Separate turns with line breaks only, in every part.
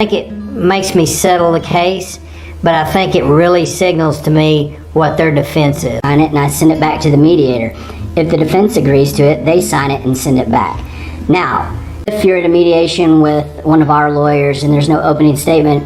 I think it makes me settle the case, but I think it really signals to me what their defense is.
Sign it and I send it back to the mediator. If the defense agrees to it, they sign it and send it back. Now, if you're at a mediation with one of our lawyers and there's no opening statement,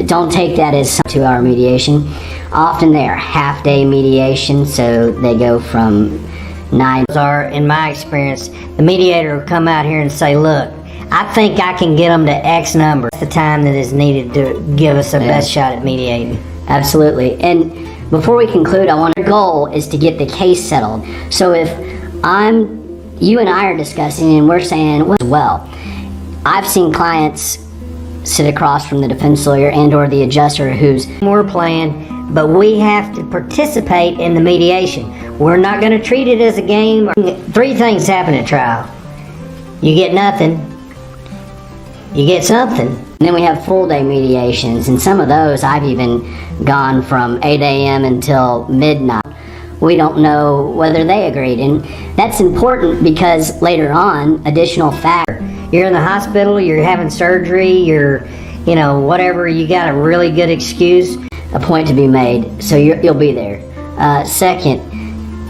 don't take that as a 2-hour mediation. Often they are half-day mediation, so they go from 9.
In my experience, the mediator will come out here and say, look, I think I can get them to X number. That's the time that is needed to give us the best shot at mediating.
Absolutely. And before we conclude, our goal is to get the case settled. So if you and I are discussing and we're saying, well, I've seen clients sit across from the defense lawyer and or the adjuster who's
we're playing, but we have to participate in the mediation. We're not going to treat it as a game. 3 things happen at trial. You get nothing. You get something.
And then we have full day mediations, and some of those I've even gone from 8 a.m. until midnight. We don't know whether they agreed, and that's important because later on, additional factors.
You're in the hospital, you're having surgery, you're, whatever, you got a really good excuse.
A point to be made, so you'll be there. Second,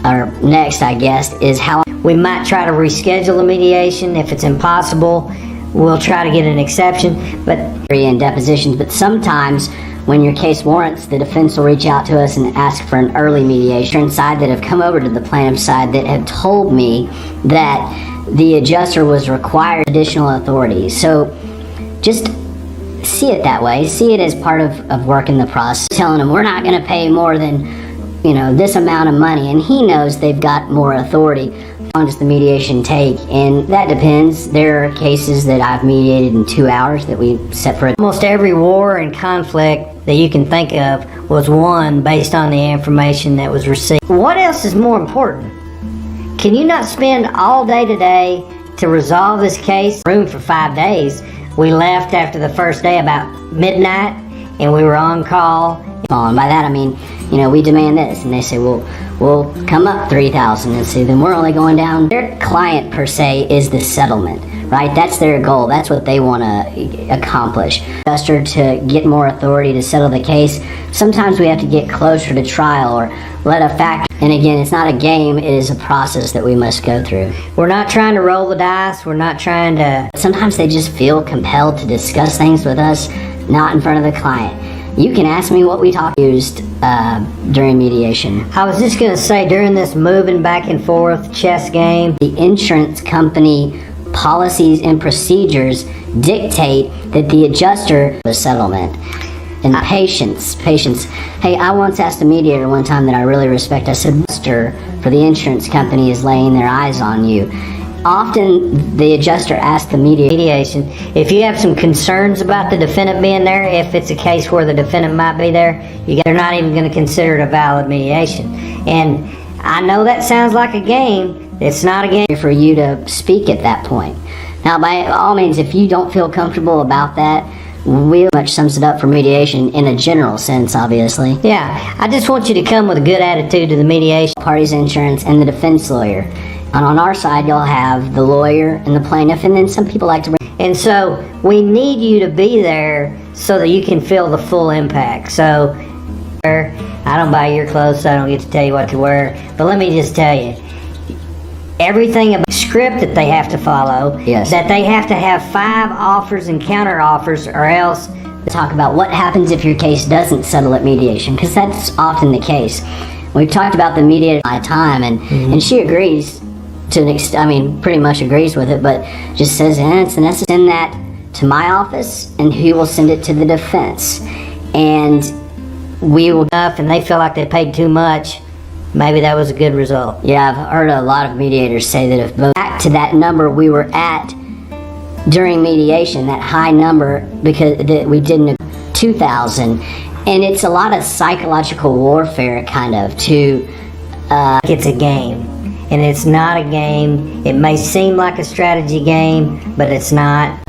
or next, I guess, is how
we might try to reschedule the mediation. If it's impossible, we'll try to get an exception, but
in depositions. But sometimes, when your case warrants, the defense will reach out to us and ask for an early mediation. Side that have come over to the plaintiff's side that have told me that the adjuster was required additional authority. So just see it that way. See it as part of working the process. Telling them we're not going to pay more than, this amount of money, and he knows they've got more authority. How long does the mediation take? And that depends. There are cases that I've mediated in 2 hours that we set for it.
Almost every war and conflict that you can think of was won based on the information that was received. What else is more important? Can you not spend all day today to resolve this case? Room for 5 days. We left after the first day about midnight, and we were on call.
And by that I mean, we demand this, and they say, well, we'll come up 3,000, and say, then we're only going down. Their client per se is the settlement, right? That's their goal. That's what they want to accomplish. Adjuster to get more authority to settle the case. Sometimes we have to get closer to trial or let a factor. And again, it's not a game. It is a process that we must go through.
We're not trying to roll the dice. We're not trying to.
Sometimes they just feel compelled to discuss things with us, not in front of the client. You can ask me what we used during mediation.
I was just going to say, during this moving back and forth chess game,
the insurance company policies and procedures dictate that the adjuster the settlement. And patience. Hey, I once asked a mediator one time that I really respect. I said, adjuster for the insurance company is laying their eyes on you. Often the adjuster asks the mediation, if you have some concerns about the defendant being there, if it's a case where the defendant might be there, they're not even going to consider it a valid mediation. And I know that sounds like a game. It's not a game. For you to speak at that point. Now, by all means, if you don't feel comfortable about that, we much sums it up for mediation in a general sense, obviously.
Yeah, I just want you to come with a good attitude to the mediation.
Parties, insurance, and the defense lawyer. And on our side, you'll have the lawyer and the plaintiff, and then some people like to bring.
And so we need you to be there so that you can feel the full impact. So I don't buy your clothes, so I don't get to tell you what to wear. But let me just tell you, everything about the script that they have to follow,
yes,
that they have to have 5 offers and counter offers, or else
talk about what happens if your case doesn't settle at mediation, because that's often the case. We've talked about the mediator my time, and she agrees to an extent, pretty much agrees with it, but just says, it's necessary. Send that to my office, and he will send it to the defense, and we will.
And they feel like they paid too much. Maybe that was a good result.
Yeah, I've heard a lot of mediators say that if back to that number we were at during mediation, that high number, because we didn't 2,000, and it's a lot of psychological warfare, kind of, to.
It's a game. And it's not a game. It may seem like a strategy game, but it's not.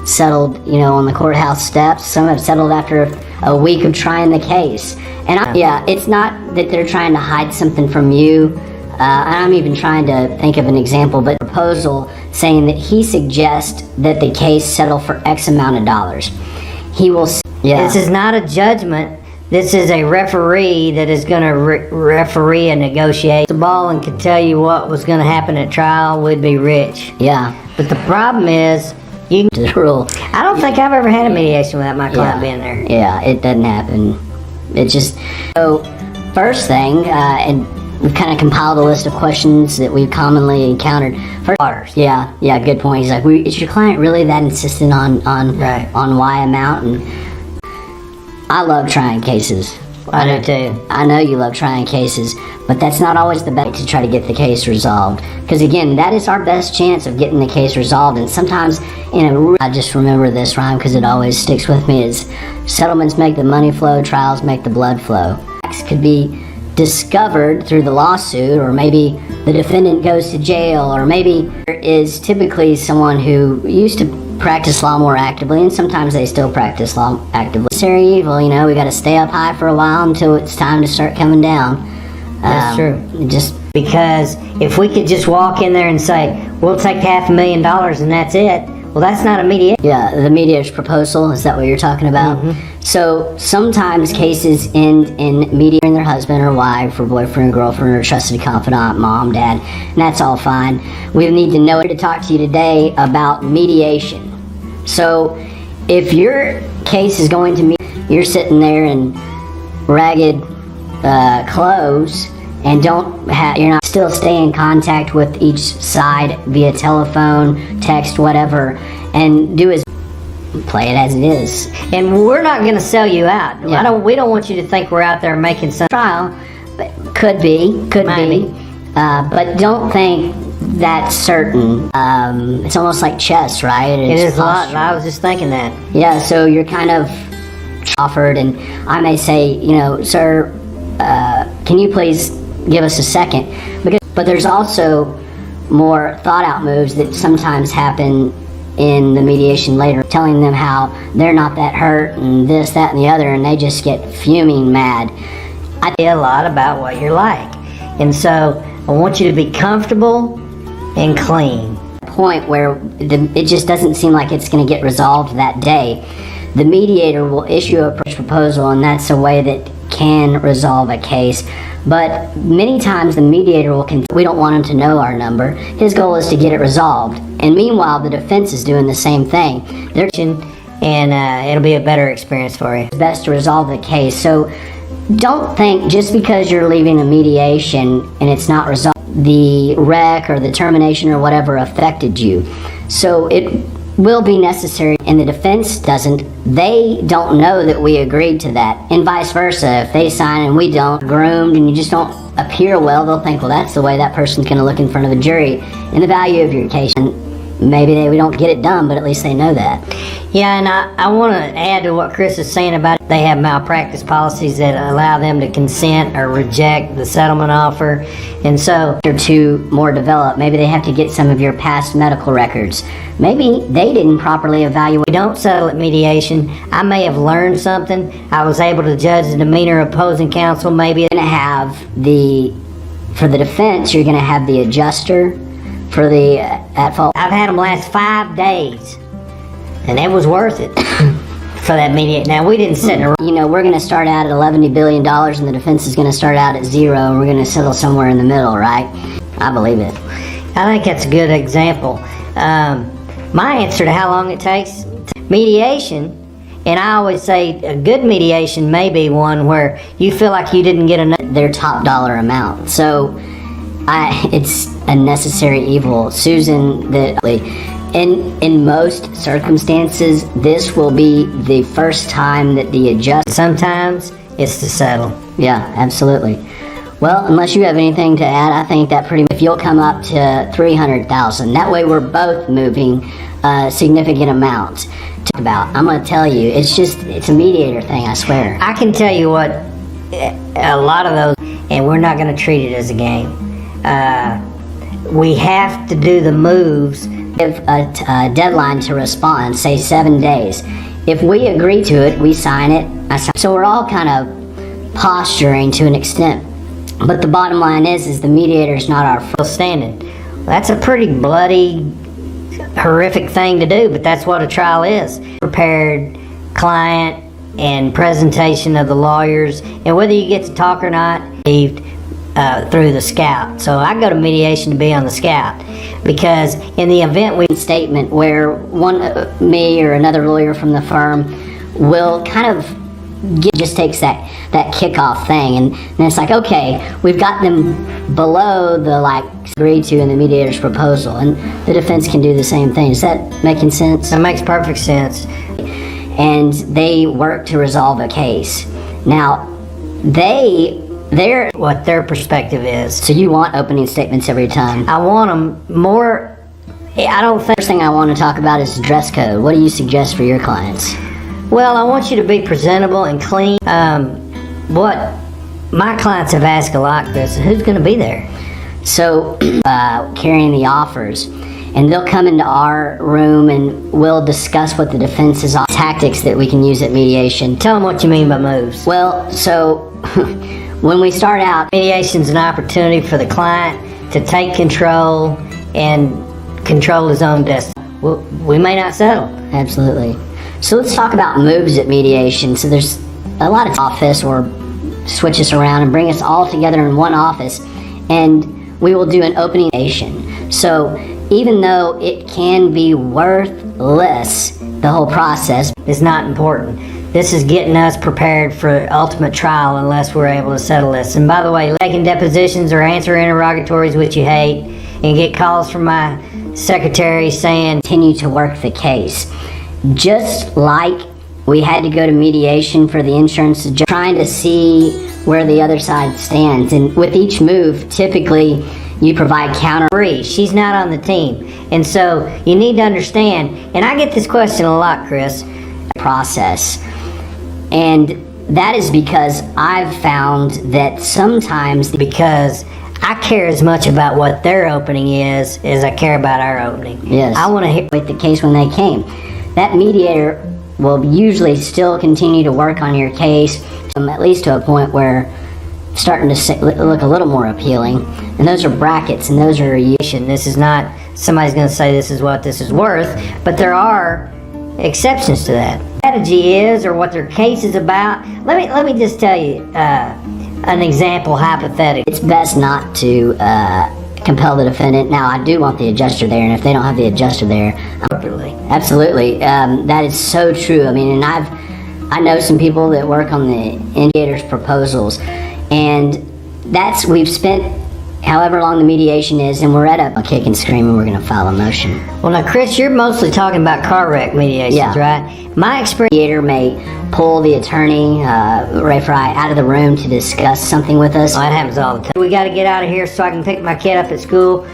Settled, on the courthouse steps. Some have settled after a week of trying the case. And it's not that they're trying to hide something from you. I'm even trying to think of an example, but proposal saying that he suggests that the case settle for X amount of dollars. He will. Yeah.
This is not a judgment. This is a referee that is going to referee and negotiate the ball and can tell you what was going to happen at trial. We'd be rich.
Yeah.
But the problem is, you can
The rule.
I don't think I've ever had a mediation without my client being there.
Yeah, it doesn't happen. It just. So, first thing, and we've kind of compiled a list of questions that we've commonly encountered. First, yeah, good point. He's like, is your client really that insistent on Y amount? And I love trying cases.
I do too.
I know you love trying cases, but that's not always the best to try to get the case resolved. Because again, that is our best chance of getting the case resolved. And sometimes, I just remember this rhyme because it always sticks with me: is settlements make the money flow, trials make the blood flow. Facts could be discovered through the lawsuit, or maybe the defendant goes to jail, or maybe there is typically someone who used to practice law more actively, and sometimes they still practice law actively. Necessary evil, we got to stay up high for a while until it's time to start coming down.
That's true.
Just
because if we could just walk in there and say, we'll take $500,000 and that's it, well, that's not a mediation.
Yeah, the mediator's proposal, is that what you're talking about?
Mm-hmm.
So sometimes cases end in mediating their husband or wife or boyfriend, girlfriend, or trusted confidant, mom, dad, and that's all fine. We need to know to talk to you today about mediation. So if your case is going to you're sitting there in ragged clothes and you're not still stay in contact with each side via telephone, text, whatever, and play it as it is.
And we're not going to sell you out.
Yeah.
We don't want you to think we're out there making some trial.
Could be,
Maybe.
but don't think that's certain. It's almost like chess, right?
It is a lot. I was just thinking that.
Yeah, so you're kind of offered, and I may say, sir, can you please give us a second? But there's also more thought out moves that sometimes happen in the mediation later, telling them how they're not that hurt and this, that, and the other, and they just get fuming mad.
I feel a lot about what you're like. And so I want you to be comfortable and clean.
Point where it just doesn't seem like it's going to get resolved that day. The mediator will issue a proposal, and that's a way that can resolve a case. But many times the mediator we don't want him to know our number. His goal is to get it resolved. And meanwhile, the defense is doing the same thing.
And it'll be a better experience for you.
It's best to resolve the case. So don't think just because you're leaving a mediation and it's not resolved, the wreck or the termination or whatever affected you. So it will be necessary, and the defense doesn't. They don't know that we agreed to that, and vice versa. If they sign and we don't, groomed, and you just don't appear well, they'll think, well, that's the way that person's going to look in front of a jury, and the value of your case. Maybe we don't get it done, but at least they know that.
Yeah, and I want to add to what Chris is saying about it. They have malpractice policies that allow them to consent or reject the settlement offer. And so
They're too more developed. Maybe they have to get some of your past medical records. Maybe they didn't properly evaluate.
we don't settle at mediation. I may have learned something. I was able to judge the demeanor of opposing counsel. Maybe
You're going to have for the defense, you're going to have the adjuster. For the at fault.
I've had them last 5 days, and it was worth it for that mediation. Now, we didn't sit in a room.
We're going to start out at $11 billion, and the defense is going to start out at zero, and we're going to settle somewhere in the middle, right? I believe it.
I think that's a good example. My answer to how long it takes mediation, and I always say a good mediation may be one where you feel like you didn't get enough.
Their top dollar amount. So it's a necessary evil. Susan, in most circumstances, this will be the first time that the adjuster.
Sometimes it's to settle.
Yeah, absolutely. Well, unless you have anything to add, I think that if you'll come up to $300,000, that way we're both moving significant amounts. I'm going to tell you, it's a mediator thing, I swear.
I can tell you what, a lot of those, and we're not going to treat it as a game. We have to do the moves.
Give a deadline to respond, say 7 days. If we agree to it, we sign it. So we're all kind of posturing to an extent. But the bottom line is the mediator is not our
standing. That's a pretty bloody horrific thing to do, but that's what a trial is. Prepared client and presentation of the lawyers, and whether you get to talk or not, through the scout. So I go to mediation to be on the scout, because in the event we
Statement where me or another lawyer from the firm will kind of just takes that kickoff thing, and it's like, okay, we've got them below the agreed to in the mediator's proposal, and the defense can do the same thing. Is that making sense?
That makes perfect sense.
And they work to resolve a case. Now,
what their perspective is.
So you want opening statements every time?
I want them more. I don't think.
First thing I want to talk about is dress code. What do you suggest for your clients?
Well, I want you to be presentable and clean. What my clients have asked a lot, Chris, who's going to be there?
So, carrying the offers, and they'll come into our room and we'll discuss what the defense's tactics that we can use at mediation.
Tell them what you mean by moves.
Well, so when we start out,
mediation's an opportunity for the client to take control and control his own destiny. We may not settle.
Absolutely. So let's talk about moves at mediation. So there's a lot of office, or switch us around and bring us all together in one office, and we will do an opening mediation. So even though it can be worthless, the whole process
is not important. This is getting us prepared for ultimate trial unless we're able to settle this. And by the way, taking depositions or answering interrogatories, which you hate, and get calls from my secretary saying,
continue to work the case. Just like we had to go to mediation for the insurance, trying to see where the other side stands. And with each move, typically you provide counter.
She's not on the team. And so you need to understand, and I get this question a lot, Chris.
Process. And that is because I've found that sometimes,
because I care as much about what their opening is as I care about our opening.
Yes.
I want to hear
with the case when they came. That mediator will usually still continue to work on your case, at least to a point where it's starting to look a little more appealing. And those are brackets, and those are
this is not somebody's going to say this is what this is worth, but there are exceptions to that. Strategy is, or what their case is about. Let me just tell you an example, hypothetical.
It's best not to compel the defendant. Now, I do want the adjuster there, and if they don't have the adjuster there, absolutely, that is so true. I mean, and I know some people that work on the mediator's proposals, and we've spent however long the mediation is, and we're at a kick and scream, and we're going to file a motion.
Well, now, Chris, you're mostly talking about car wreck mediations, right? My experience,
mediator may pull the attorney, Ray Fry, out of the room to discuss something with us.
Well, that happens all the time. We got to get out of here so I can pick my kid up at school.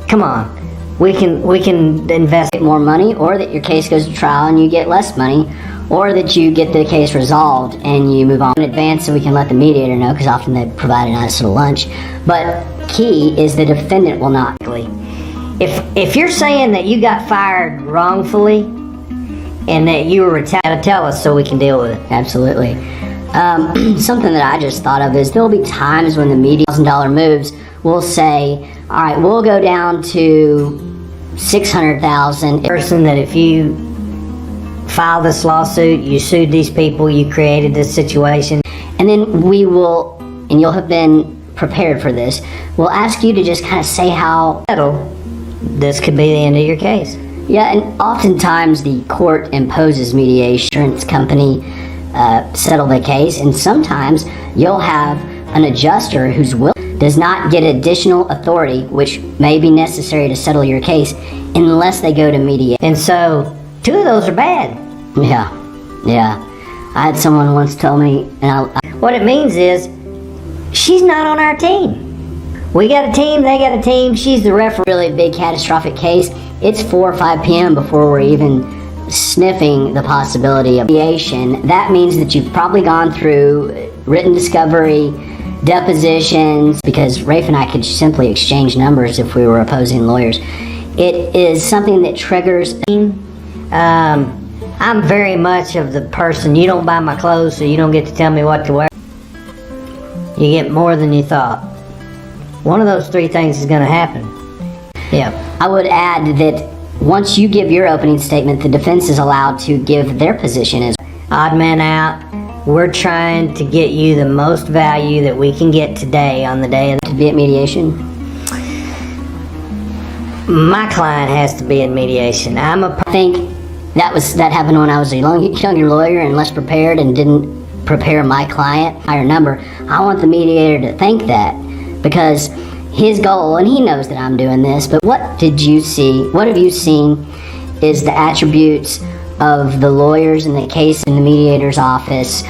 Come on, we can invest
more money, or that your case goes to trial and you get less money, or that you get the case resolved and you move on in advance so we can let the mediator know, because often they provide a nice little lunch. But key is the defendant will not.
If you're saying that you got fired wrongfully and that you were retired, tell us so we can deal with it.
Absolutely. Something that I just thought of is there'll be times when the $1,000 moves will say, all right, we'll go down to $600,000.
Person that if you file this lawsuit, you sued these people, you created this situation,
and then we will, and you'll have been prepared for this, we'll ask you to just kind of say how
this could be the end of your case.
Yeah, and oftentimes the court imposes mediation. Insurance company settle the case, and sometimes you'll have an adjuster who's does not get additional authority, which may be necessary to settle your case, unless they go to mediation.
And so 2 of those are bad.
Yeah. I had someone once tell me, and
what it means is she's not on our team. We got a team, they got a team, she's the referee.
Really big catastrophic case, it's 4 or 5 p.m. before we're even sniffing the possibility of mediation. That means that you've probably gone through written discovery, depositions, because Rafe and I could simply exchange numbers if we were opposing lawyers. It is something that triggers.
I'm very much of the person, you don't buy my clothes, so you don't get to tell me what to wear. You get more than you thought. One of those 3 things is going to happen. Yeah.
I would add that once you give your opening statement, the defense is allowed to give their position as
Odd man out. We're trying to get you the most value that we can get today on the day of
to be at mediation.
My client has to be in mediation.
I think that happened when I was a younger lawyer and less prepared and didn't prepare my client higher number. I want the mediator to think that, because his goal, and he knows that I'm doing this, but what have you seen is the attributes of the lawyers in the case in the mediator's office,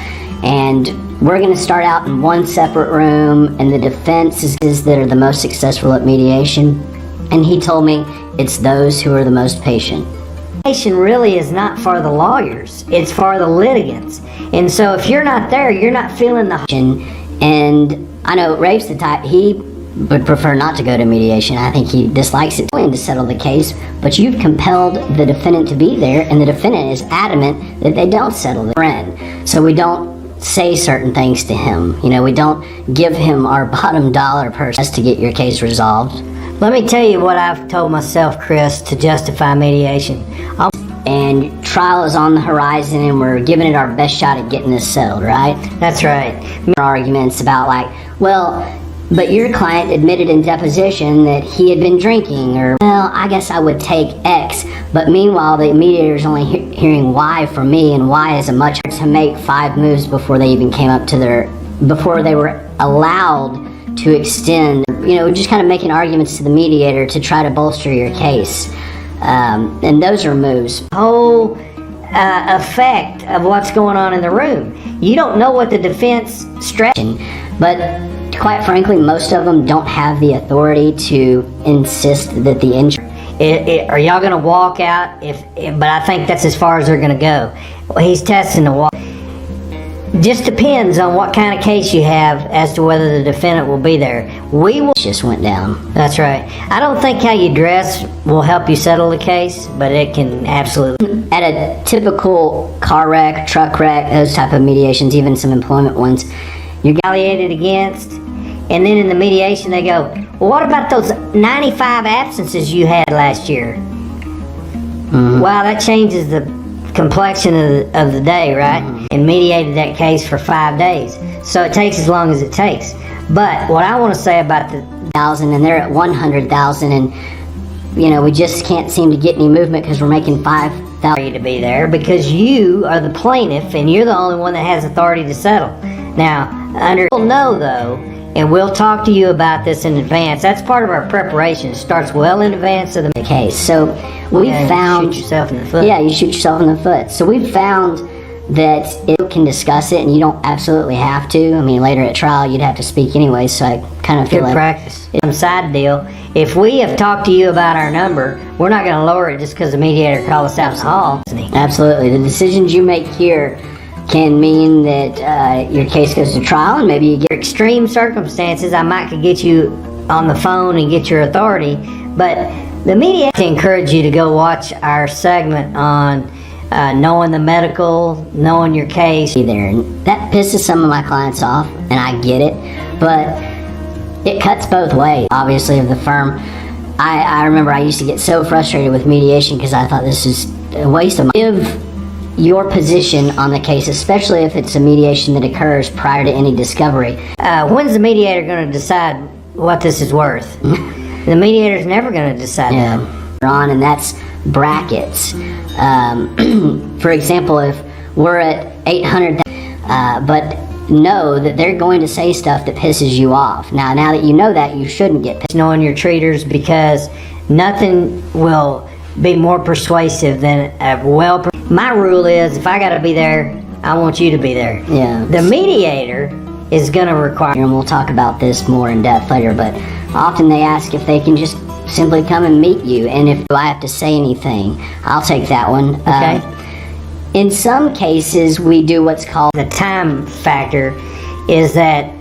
and we're going to start out in one separate room, and the defense is that are the most successful at mediation, and he told me it's those who are the most patient.
Mediation really is not for the lawyers, it's for the litigants. And so if you're not there, you're not feeling the...
And I know Rafe's the type, he would prefer not to go to mediation. I think he dislikes it to settle the case, but you've compelled the defendant to be there, and the defendant is adamant that they don't settle the friend. So we don't say certain things to him. You know, we don't give him our bottom dollar person to get your case resolved.
Let me tell you what I've told myself, Chris, to justify mediation.
And trial is on the horizon, and we're giving it our best shot at getting this settled, right?
That's right.
Arguments about like, well, but your client admitted in deposition that he had been drinking, or, well, I guess I would take X, but meanwhile the mediator's only hearing Y from me, and Y is a much to make 5 moves before they even came up to before they were allowed to extend, you know, just kind of making arguments to the mediator to try to bolster your case. And those are moves.
Whole effect of what's going on in the room. You don't know what the defense strategy,
but quite frankly, most of them don't have the authority to insist that the injury.
Are y'all going to walk out? But I think that's as far as they're going to go. Well, he's testing the walk. Just depends on what kind of case you have as to whether the defendant will be there. We will.
Just went down.
That's right. I don't think how you dress will help you settle the case, but it can absolutely.
At a typical car wreck, truck wreck, those type of mediations, even some employment ones,
you're retaliated against, and then in the mediation they go, well, what about those 95 absences you had last year?
Mm-hmm.
Wow, that changes the complexion of the day, right?
Mm-hmm.
And mediated that case for 5 days. So it takes as long as it takes. But what I want to say about the
1,000, and they're at 100,000, and you know, we just can't seem to get any movement because we're making 5,000
to be there, because you are the plaintiff and you're the only one that has authority to settle. Now, we'll know though, and we'll talk to you about this in advance. That's part of our preparation. It starts well in advance of the
case. So we found...
shoot yourself in the foot.
Yeah, you shoot yourself in the foot. So we found that it can discuss it, and you don't absolutely have to. I mean, later at trial, you'd have to speak anyway, so I kind of feel
good
like...
practice. Some side deal. If we have talked to you about our number, we're not going to lower it just because the mediator called us out in the hall.
Absolutely. The decisions you make here can mean that your case goes to trial, and maybe you get
extreme circumstances. I might could get you on the phone and get your authority, but the media encourage you to go watch our segment on knowing the medical, knowing your case.
There, and that pisses some of my clients off, and I get it, but it cuts both ways. Obviously, of the firm, I remember I used to get so frustrated with mediation because I thought this is a waste of money. Give your position on the case, especially if it's a mediation that occurs prior to any discovery.
When's the mediator going to decide what this is worth? The mediator's never going to decide that.
And that's brackets. For example, if we're at 800, but know that they're going to say stuff that pisses you off. Now that you know that, you shouldn't get pissed.
Knowing your treaters, because nothing will be more persuasive than a my rule is, if I got to be there, I want you to be there.
Yeah.
The mediator is going to require,
and we'll talk about this more in depth later, but often they ask if they can just simply come and meet you, and if I have to say anything, I'll take that one.
Okay.
In some cases, we do what's called
the time factor, is that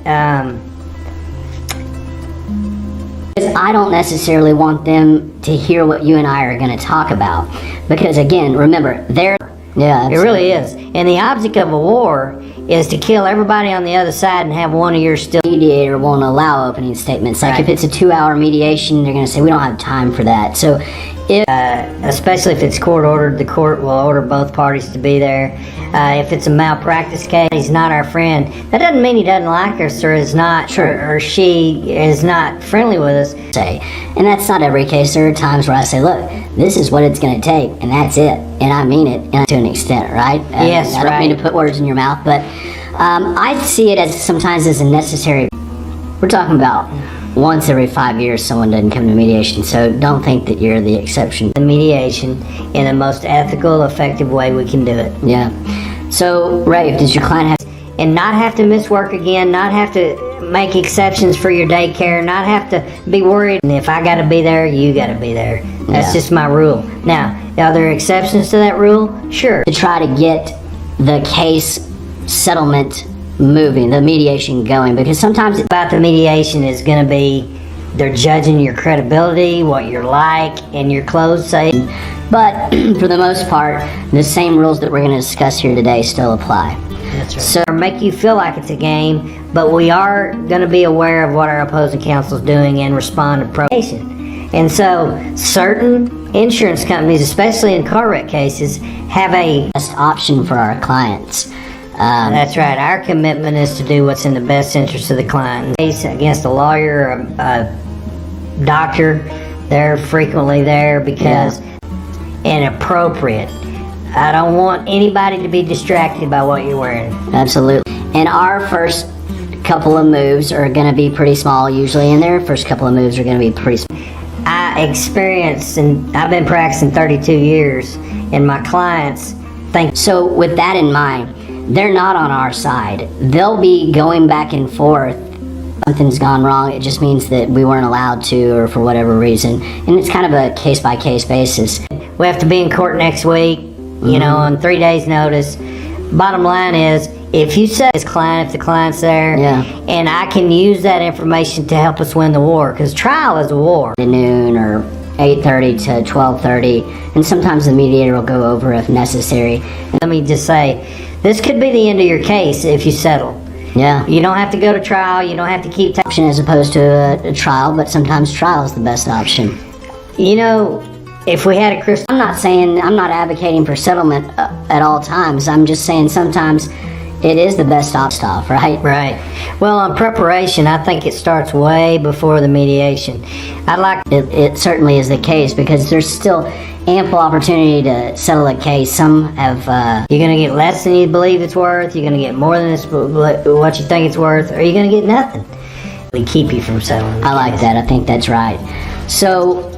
I don't necessarily want them to hear what you and I are going to talk about, because again, remember, it
really is. And the object of a war is to kill everybody on the other side and have one of your still.
Mediator won't allow opening statements. Like if it's a 2-hour mediation, they're going to say we don't have time for that. So
Especially if it's court ordered, the court will order both parties to be there. If it's a malpractice case, he's not our friend. That doesn't mean he doesn't like us or is not, or she is not friendly with us.
And that's not every case. There are times where I say, look, this is what it's going to take, and that's it. And I mean it, and to an extent, right?
Yes,
I don't mean to put words in your mouth, but I see it as sometimes as a necessary. We're talking about once every 5 years someone doesn't come to mediation, so don't think that you're the exception.
The mediation in the most ethical, effective way we can do it.
Yeah. So, Rafe, does your client have...
And not have to miss work again, not have to make exceptions for your daycare, not have to be worried. And if I got to be there, you got to be there. That's just my rule. Now, are there exceptions to that rule? Sure.
To try to get the case settlement moving, the mediation going, because sometimes
about the mediation is going to be they're judging your credibility, what you're like, and your clothes say.
But for the most part, the same rules that we're going to discuss here today still apply.
That's right. So make you feel like it's a game, but we are going to be aware of what our opposing counsel is doing and respond to probation. And so certain insurance companies, especially in car wreck cases, have a
best option for our clients.
That's right. Our commitment is to do what's in the best interest of the client. Case against a lawyer, a doctor, they're frequently there because inappropriate. I don't want anybody to be distracted by what you're wearing.
Absolutely. And our first couple of moves are going to be pretty small usually, and their first couple of moves are going to be pretty small.
I experienced, and I've been practicing 32 years, and my clients think.
So with that in mind, they're not on our side. They'll be going back and forth. Something's gone wrong. It just means that we weren't allowed to, or for whatever reason. And it's kind of a case-by-case basis.
We have to be in court next week, you know, on 3 days' notice. Bottom line is, if you say if the client's there, and I can use that information to help us win the war, because trial is a war.
Noon or 8:30 to 12:30, and sometimes the mediator will go over if necessary.
Let me just say, this could be the end of your case if you settle.
Yeah.
You don't have to go to trial. You don't have to keep
option as opposed to a trial, but sometimes trial is the best option.
You know, if we had a crystal...
I'm not advocating for settlement at all times. I'm just saying sometimes it is the best option, right?
Right. Well, on preparation, I think it starts way before the mediation.
It certainly is the case, because there's still ample opportunity to settle a case. Some have...
You're going to get less than you believe it's worth, you're going to get more than what you think it's worth, or you're going to get nothing. We keep you from settling.
I like that. I think that's right. So...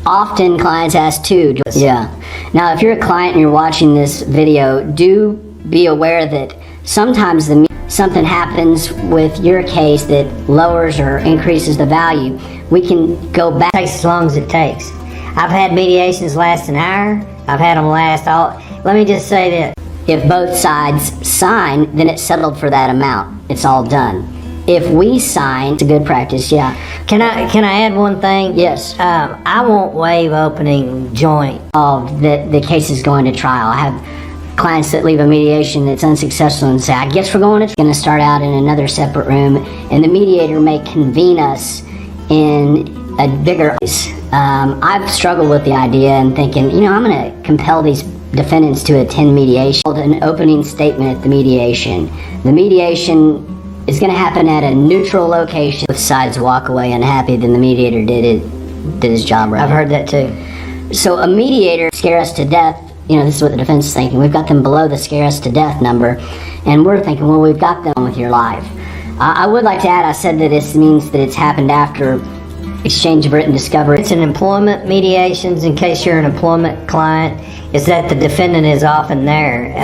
often clients ask too. Yeah. Now, if you're a client and you're watching this video, do be aware that sometimes something happens with your case that lowers or increases the value. We can go back.
It takes as long as it takes. I've had mediations last an hour. I've had them last all. Let me just say this.
If both sides sign, then it's settled for that amount. It's all done. If we sign, it's a good practice,
Can I add one thing?
Yes.
I won't waive opening joint.
The case is going to trial. I have clients that leave a mediation that's unsuccessful and say, I guess we're going to start out in another separate room, and the mediator may convene us in a bigger place. I've struggled with the idea and thinking, I'm going to compel these defendants to attend mediation. An opening statement at the mediation. The mediation is going to happen at a neutral location. Both sides walk away unhappy, then the mediator did his job right.
I've heard that too.
So a mediator scare us to death. This is what the defense is thinking. We've got them below the scare us to death number, and we're thinking, well, we've got them with your life. I would like to add, I said that this means that it's happened after exchange of written discovery.
It's an employment mediations, in case you're an employment client, is that the defendant is often there.